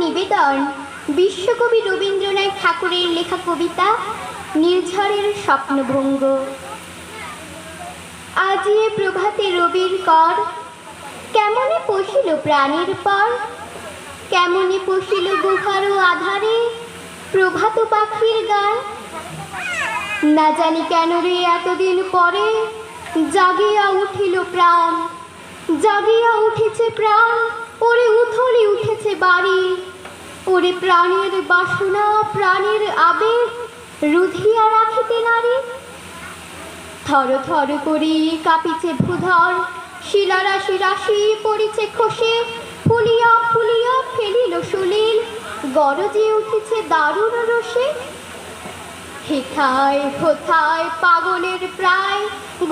নিবেদন বিশ্বকবি রবীন্দ্রনাথ ঠাকুরের লেখা কবিতা নির্ঝরের স্বপ্নভঙ্গ। আজিয়ে প্রভাতে রবির কর, কেমনে পশিল প্রাণীর পর, কেমনে পশিল গুহার আধারে প্রভাত পাখির গান। না জানি কেন রে এতদিন পরে জাগিয়া উঠিল প্রাণ, জাগিয়া উঠেছে প্রাণ, ওরে উথলি উঠেছে বাড়ি, ওরে প্রাণের বাসনা প্রাণের আবেগ রুধিয়া রাখিতে নারী। থর থর করে কাঁপিছে ভূধর, শিলারাশি রাশি পড়িছে খসে, ফুলিয়া ফুলিয়া ফেলিল সলিল, গরজে উঠেছে দারুণ রসে। হেথায় হোথায় পাগলের প্রায়,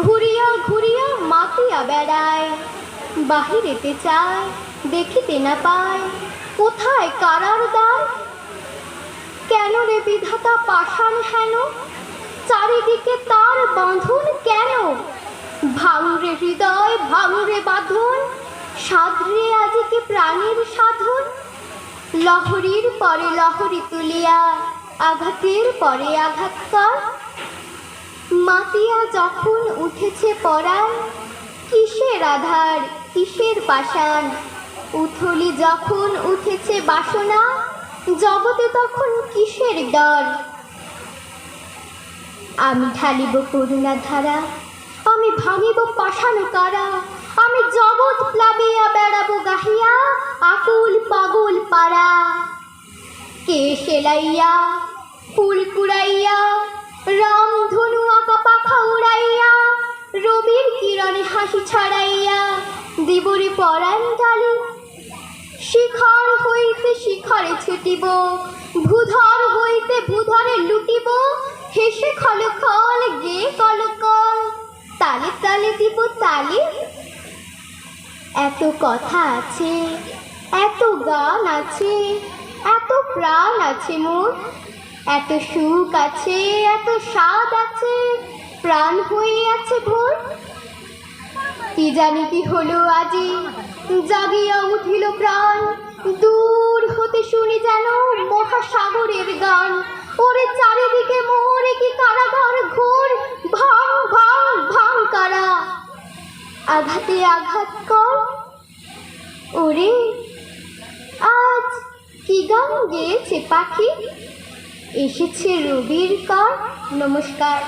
ঘুরিয়া ঘুরিয়া মাতিয়া বেড়ায়, বাহিরেতে চায় দেখিতে না পায়, কোথায় কারার দ্বার। কেন রে বিধাতা পাষাণ হেন, চারিদিকে তার বাঁধন কেন। ভাঙরে হৃদয় ভাঙরে বাঁধন, সাধরে আজিকে প্রাণীর সাধন। লহরীর পরে লহরী তুলিয়া, আঘাতের পরে আঘাত কর। মাতিয়া যখন উঠেছে পরাণ, কিসের আধার কিসের পাষাণ। উথলি যখন উঠেছে বাসনা, জগতে তখন কিসের ডর। আমি ঢালিব করুণা ধারা, আমি ভাঙিব পাষাণ কারা, আমি জগৎ প্লাবিয়া বেড়াবো গাহিয়া আকুল পাগল পাড়া। কে সেলাইয়া ফুল কুড়াইয়া, রাম ধনু আঁকা পাখা উড়াইয়া, রবির কিরণে হাসি ছড়াইয়া দিবরে পরাণ ডালি। শিখর হইতে শিখরে ছুটিব, ভূধর হইতে ভূধরে লুটিব, হেসে খলখল গে কলকল, তালে তালে দিব তালে। এত কথা আছে, এত গান আছে, এত প্রাণ আছে মোর, এত সুখ আছে, এত স্বাদ আছে, প্রাণ হয়ে আছে ভোর। কি জানি কি হলো আজি, জাগিয়া উঠিল প্রাণ, দূর হতে শুনি যেন মহাসাগরের গান। ওরে চারিদিকে মোরে কি কারাগার ঘোর, ভাঙ ভাঙ ভাঙ কারা, আঘাতে আঘাত কর। ওরে আজ কি গান গেয়েছে পাখি, এসেছে রবির কর। নমস্কার।